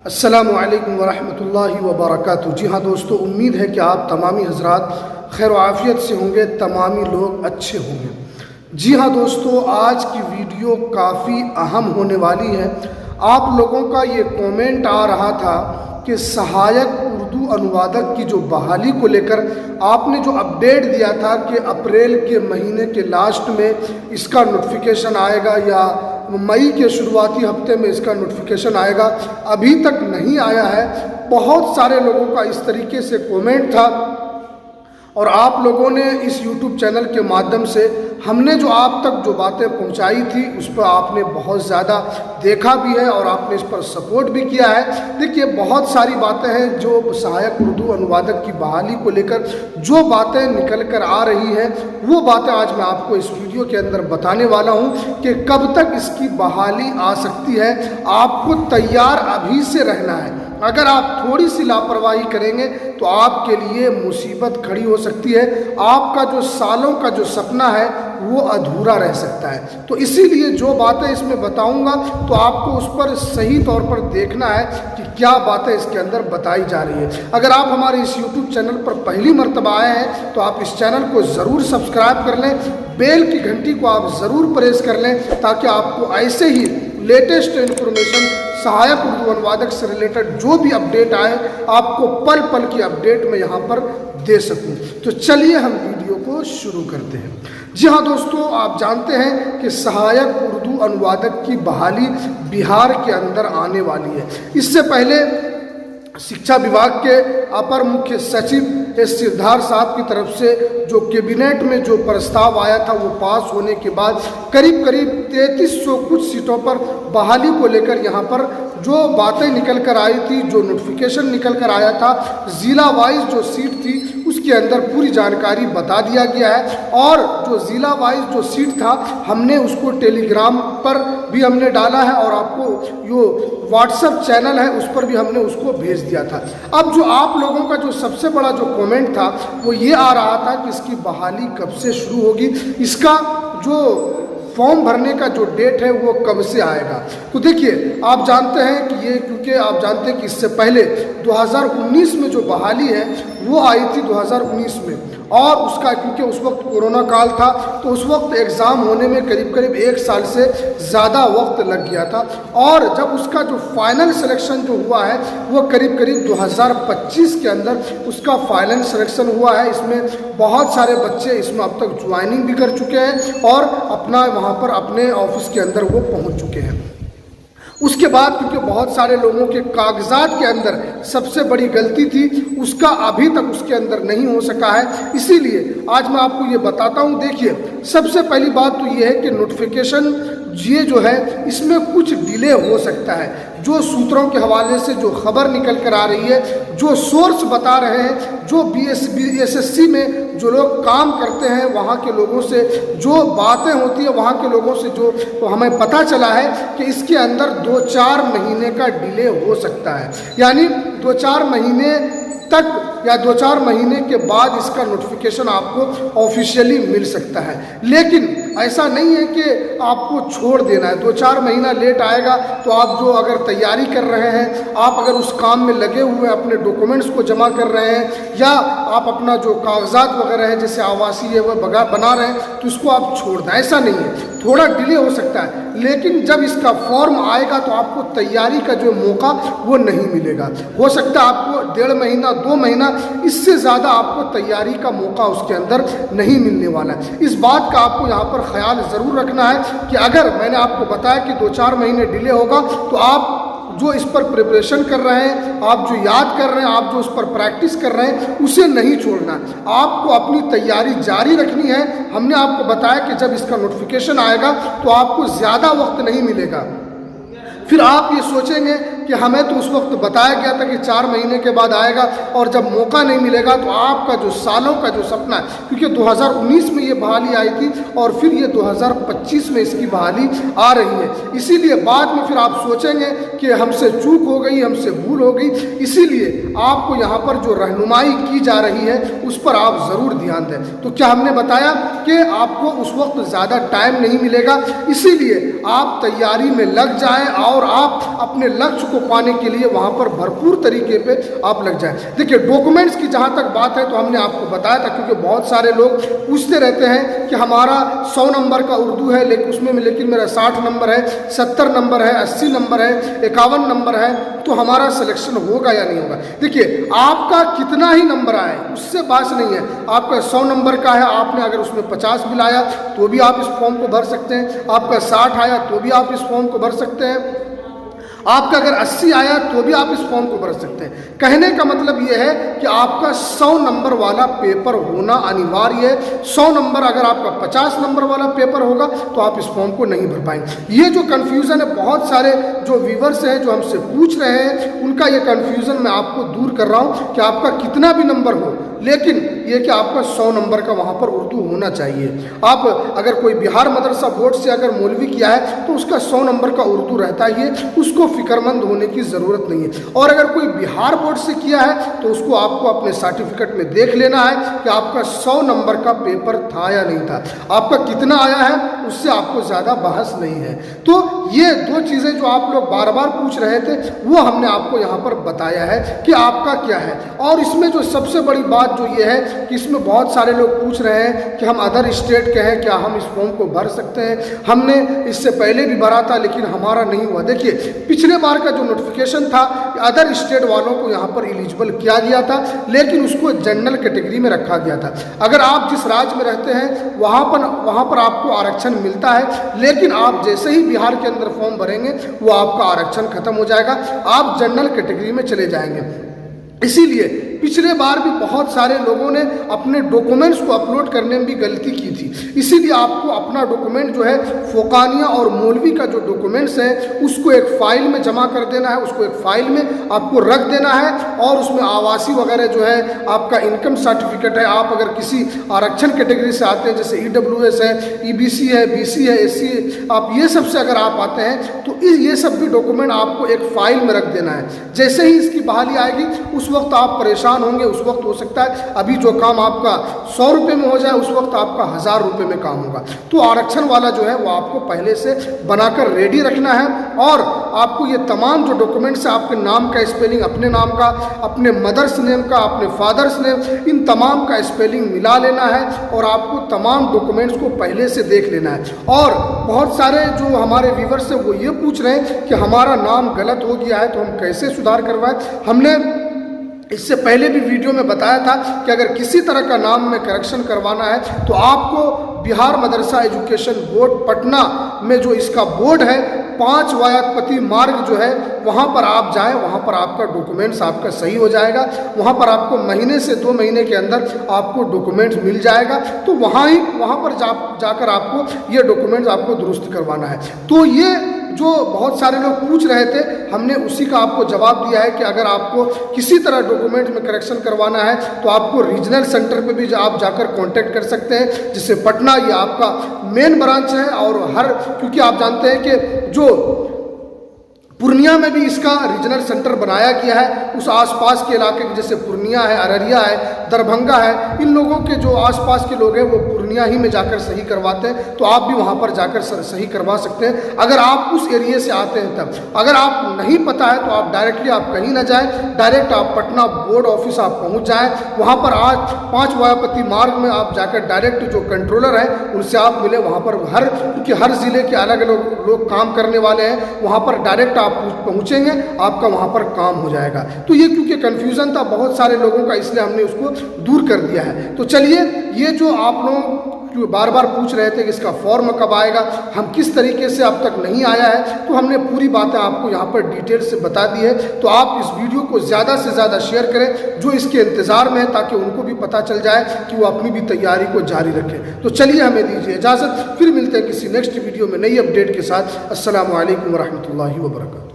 अस्सलामु अलैकुम वरहमतुल्लाहि वबरकातुहू। जी हाँ दोस्तों, उम्मीद है कि आप तमामी हजरात खैर आफ़ियत से होंगे, तमामी लोग अच्छे होंगे। जी हाँ दोस्तों, आज की वीडियो काफ़ी अहम होने वाली है। आप लोगों का ये कमेंट आ रहा था कि सहायक उर्दू अनुवादक की जो बहाली को लेकर आपने जो अपडेट दिया था कि अप्रैल के महीने के लास्ट में इसका नोटिफिकेशन आएगा या मई के शुरुआती हफ्ते में इसका नोटिफिकेशन आएगा, अभी तक नहीं आया है। बहुत सारे लोगों का इस तरीके से कमेंट था और आप लोगों ने इस YouTube चैनल के माध्यम से हमने जो आप तक जो बातें पहुंचाई थी उस पर आपने बहुत ज़्यादा देखा भी है और आपने इस पर सपोर्ट भी किया है। देखिए, बहुत सारी बातें हैं जो सहायक उर्दू अनुवादक की बहाली को लेकर जो बातें निकल कर आ रही हैं, वो बातें आज मैं आपको इस वीडियो के अंदर बताने वाला हूं कि कब तक इसकी बहाली आ सकती है। आपको तैयार अभी से रहना है। अगर आप थोड़ी सी लापरवाही करेंगे तो आपके लिए मुसीबत खड़ी हो सकती है। आपका जो सालों का जो सपना है वो अधूरा रह सकता है। तो इसीलिए जो बातें इसमें बताऊंगा तो आपको उस पर सही तौर पर देखना है कि क्या बातें इसके अंदर बताई जा रही है। अगर आप हमारे इस YouTube चैनल पर पहली मर्तबा आए हैं तो आप इस चैनल को ज़रूर सब्सक्राइब कर लें, बेल की घंटी को आप ज़रूर प्रेस कर लें ताकि आपको ऐसे ही लेटेस्ट इन्फॉर्मेशन सहायक उर्दू अनुवादक से रिलेटेड जो भी अपडेट आए आपको पल पल की अपडेट मैं यहाँ पर दे सकूँ। तो चलिए हम वीडियो को शुरू करते हैं। जी हाँ दोस्तों, आप जानते हैं कि सहायक उर्दू अनुवादक की बहाली बिहार के अंदर आने वाली है। इससे पहले शिक्षा विभाग के अपर मुख्य सचिव सिद्धार्थ साहब की तरफ से जो कैबिनेट में जो प्रस्ताव आया था वो पास होने के बाद करीब 3300 कुछ सीटों पर बहाली को लेकर यहाँ पर जो बातें निकल कर आई थी, जो नोटिफिकेशन निकल कर आया था, ज़िला वाइज जो सीट थी उसके अंदर पूरी जानकारी बता दिया गया है। और जो ज़िला वाइज जो सीट था हमने उसको टेलीग्राम पर भी हमने डाला है और आपको जो व्हाट्सएप चैनल है उस पर भी हमने उसको भेज दिया था। अब जो आप लोगों का जो सबसे बड़ा जो कमेंट था वो ये आ रहा था कि इसकी बहाली कब से शुरू होगी, इसका जो फॉर्म भरने का जो डेट है वो कब से आएगा। तो देखिए, आप जानते हैं कि ये, क्योंकि आप जानते हैं कि इससे पहले 2019 में जो बहाली है वो आई थी 2019 में, और उसका क्योंकि उस वक्त कोरोना काल था तो उस वक्त एग्ज़ाम होने में करीब 1 साल से ज़्यादा वक्त लग गया था। और जब उसका जो फाइनल सिलेक्शन जो हुआ है वो करीब 2025 के अंदर उसका फाइनल सिलेक्शन हुआ है। इसमें बहुत सारे बच्चे इसमें अब तक ज्वाइनिंग भी कर चुके हैं और अपना वहाँ पर अपने ऑफिस के अंदर वो पहुँच चुके हैं। उसके बाद क्योंकि बहुत सारे लोगों के कागजात के अंदर सबसे बड़ी गलती थी, उसका अभी तक उसके अंदर नहीं हो सका है। इसीलिए आज मैं आपको ये बताता हूँ। देखिए, सबसे पहली बात तो ये है कि नोटिफिकेशन ये जो है इसमें कुछ डिले हो सकता है। जो सूत्रों के हवाले से जो खबर निकल कर आ रही है, जो सोर्स बता रहे हैं, जो BSSC में जो लोग काम करते हैं वहाँ के लोगों से जो बातें होती है, वहाँ के लोगों से जो तो हमें पता चला है कि इसके अंदर 2-4 महीने का डिले हो सकता है। यानी 2-4 महीने तक या 2-4 महीने के बाद इसका नोटिफिकेशन आपको ऑफिशियली मिल सकता है। लेकिन ऐसा नहीं है कि आपको छोड़ देना है। 2-4 महीना लेट आएगा तो आप जो अगर तैयारी कर रहे हैं, आप अगर उस काम में लगे हुए अपने डॉक्यूमेंट्स को जमा कर रहे हैं या आप अपना जो कागजात वगैरह है जैसे आवासीय है वह बना रहे हैं तो उसको आप छोड़ दें, ऐसा नहीं है। थोड़ा डिले हो सकता है, लेकिन जब इसका फॉर्म आएगा तो आपको तैयारी का जो मौका वो नहीं मिलेगा। हो सकता है आपको 1.5 महीना 2 महीना इससे ज़्यादा आपको तैयारी का मौका उसके अंदर नहीं मिलने वाला है। इस बात का आपको यहाँ पर ख्याल ज़रूर रखना है कि अगर मैंने आपको बताया कि 2-4 महीने डिले होगा तो आप जो इस पर प्रिपरेशन कर रहे हैं, आप जो याद कर रहे हैं, आप जो उस पर प्रैक्टिस कर रहे हैं, उसे नहीं छोड़ना। आपको अपनी तैयारी जारी रखनी है। हमने आपको बताया कि जब इसका नोटिफिकेशन आएगा तो आपको ज़्यादा वक्त नहीं मिलेगा। फिर आप ये सोचेंगे कि हमें तो उस वक्त बताया गया था कि 4 महीने के बाद आएगा और जब मौका नहीं मिलेगा तो आपका जो सालों का जो सपना है, क्योंकि 2019 में ये बहाली आई थी और फिर ये 2025 में इसकी बहाली आ रही है। इसीलिए बाद में फिर आप सोचेंगे कि हमसे चूक हो गई, हमसे भूल हो गई। इसीलिए आपको यहाँ पर जो रहनुमाई की जा रही है उस पर आप ज़रूर ध्यान दें। तो क्या हमने बताया कि आपको उस वक्त ज़्यादा टाइम नहीं मिलेगा, इसीलिए आप तैयारी में लग जाएं और आप अपने लक्ष्य को को पाने के लिए वहाँ पर भरपूर तरीके पे आप लग जाए। देखिए डॉक्यूमेंट्स की जहाँ तक बात है तो हमने आपको बताया था, क्योंकि बहुत सारे लोग पूछते रहते हैं कि हमारा 100 नंबर का उर्दू है लेकिन मेरा 60 नंबर है, 70 नंबर है, 80 नंबर है, 51 नंबर है, तो हमारा सिलेक्शन होगा या नहीं होगा। देखिए आपका कितना ही नंबर आए उससे बात नहीं है। आपका 100 नंबर का है, आपने अगर उसमें 50 भी लाया तो भी आप इस फॉर्म को भर सकते हैं, आपका 60 आया तो भी आप इस फॉर्म को भर सकते हैं, आपका अगर 80 आया तो भी आप इस फॉर्म को भर सकते हैं। कहने का मतलब यह है कि आपका 100 नंबर वाला पेपर होना अनिवार्य है। 100 नंबर अगर आपका 50 नंबर वाला पेपर होगा तो आप इस फॉर्म को नहीं भर पाएंगे। ये जो कन्फ्यूज़न है, बहुत सारे जो व्यूवर्स हैं जो हमसे पूछ रहे हैं, उनका ये कन्फ्यूज़न मैं आपको दूर कर रहा हूँ कि आपका कितना भी नंबर हो, लेकिन ये कि आपका 100 नंबर का वहाँ पर उर्दू होना चाहिए। आप अगर कोई बिहार मदरसा बोर्ड से अगर मौलवी किया है तो उसका 100 नंबर का उर्दू रहता ही है, उसको फिक्रमंद होने की ज़रूरत नहीं है। और अगर कोई बिहार बोर्ड से किया है तो उसको आपको अपने सर्टिफिकेट में देख लेना है कि आपका 100 नंबर का पेपर था या नहीं था, आपका कितना आया है, उससे आपको ज़्यादा बहस नहीं है। तो ये दो चीज़ें जो आप लोग बार बार पूछ रहे थे वो हमने आपको यहाँ पर बताया है कि आपका क्या है। और इसमें जो सबसे बड़ी बात जो ये है कि इसमें बहुत सारे लोग पूछ रहे हैं कि हम अदर स्टेट के हैं, क्या हम इस फॉर्म को भर सकते हैं। हमने इससे पहले भी भरा था लेकिन हमारा नहीं हुआ। देखिए पिछले बार का जो नोटिफिकेशन था अदर स्टेट वालों को यहाँ पर एलिजिबल किया गया था, लेकिन उसको जनरल कैटेगरी में रखा गया था। अगर आप जिस राज्य में रहते हैं वहाँ पर आपको आरक्षण मिलता है, लेकिन आप जैसे ही बिहार के अंदर फॉर्म भरेंगे वो आपका आरक्षण खत्म हो जाएगा, आप जनरल कैटेगरी में चले जाएंगे। इसीलिए पिछले बार भी बहुत सारे लोगों ने अपने डॉक्यूमेंट्स को अपलोड करने में भी गलती की थी। इसीलिए आपको अपना डॉक्यूमेंट जो है फोकानिया और मौलवी का जो डॉक्यूमेंट्स है उसको एक फ़ाइल में जमा कर देना है, उसको एक फ़ाइल में आपको रख देना है। और उसमें आवासी वगैरह जो है, आपका इनकम सर्टिफिकेट है, आप अगर किसी आरक्षण कैटेगरी से आते हैं जैसे EWS है, EBC है, BC है, SC, आप ये सब से अगर आप आते हैं तो ये सब भी डॉक्यूमेंट आपको एक फ़ाइल में रख देना है। जैसे ही इसकी बहाली आएगी उस वक्त आप परेशान होंगे, उस वक्त हो सकता है अभी जो काम आपका 100 रुपये में हो जाए उस वक्त आपका 1000 रुपये में काम होगा। तो आरक्षण वाला जो है वो आपको पहले से बनाकर रेडी रखना है। और आपको ये तमाम जो डॉक्यूमेंट्स है, आपके नाम का स्पेलिंग, अपने नाम का, अपने मदर्स नेम का, अपने फादर्स नेम, इन तमाम का स्पेलिंग मिला लेना है और आपको तमाम डॉक्यूमेंट्स को पहले से देख लेना है। और बहुत सारे जो हमारे व्यूवर्स हैं वो ये पूछ रहे हैं कि हमारा नाम गलत हो गया है तो हम कैसे सुधार करवाएं। हमने इससे पहले भी वीडियो में बताया था कि अगर किसी तरह का नाम में करेक्शन करवाना है तो आपको बिहार मदरसा एजुकेशन बोर्ड पटना में जो इसका बोर्ड है 5 वायापति मार्ग जो है वहाँ पर आप जाएं, वहाँ पर आपका डॉक्यूमेंट्स आपका सही हो जाएगा। वहाँ पर आपको महीने से 2 महीने के अंदर आपको डॉक्यूमेंट्स मिल जाएगा। तो वहाँ पर जाकर आपको ये डॉक्यूमेंट्स आपको दुरुस्त करवाना है। तो ये जो बहुत सारे लोग पूछ रहे थे हमने उसी का आपको जवाब दिया है कि अगर आपको किसी तरह डॉक्यूमेंट में करेक्शन करवाना है तो आपको रीजनल सेंटर पे भी आप जाकर कांटेक्ट कर सकते हैं, जिससे पटना ये आपका मेन ब्रांच है। और क्योंकि आप जानते हैं कि जो पूर्णिया में भी इसका रीजनल सेंटर बनाया गया है, उस आसपास के इलाके जैसे पूर्णिया है, अररिया है, दरभंगा है, इन लोगों के जो आसपास के लोग हैं वो पूर्णिया ही में जाकर सही करवाते हैं। तो आप भी वहाँ पर जाकर सही करवा सकते हैं अगर आप उस एरिया से आते हैं तब। अगर आप नहीं पता है तो आप डायरेक्टली आप कहीं ना जाएं, डायरेक्ट आप पटना बोर्ड ऑफिस आप पहुँच जाएँ। वहाँ पर आज 5 वायापति मार्ग में आप जाकर डायरेक्ट जो कंट्रोलर हैं उनसे आप मिले। वहाँ पर क्योंकि हर ज़िले के अलग अलग लोग काम करने वाले हैं, वहाँ पर डायरेक्ट आप पहुंचेंगे, आपका वहां पर काम हो जाएगा। तो ये क्योंकि कंफ्यूजन था बहुत सारे लोगों का, इसलिए हमने उसको दूर कर दिया है। तो चलिए, ये जो आप लोग बार बार पूछ रहे थे कि इसका फॉर्म कब आएगा, हम किस तरीके से अब तक नहीं आया है, तो हमने पूरी बातें आपको यहाँ पर डिटेल से बता दी है। तो आप इस वीडियो को ज़्यादा से ज़्यादा शेयर करें जो इसके इंतज़ार में है, ताकि उनको भी पता चल जाए कि वो अपनी भी तैयारी को जारी रखें। तो चलिए, हमें दीजिए इजाज़त, फिर मिलते हैं किसी नेक्स्ट वीडियो में नई अपडेट के साथ। अस्सलामु अलैकुम वरहमतुल्लाहि वबरकातुहू।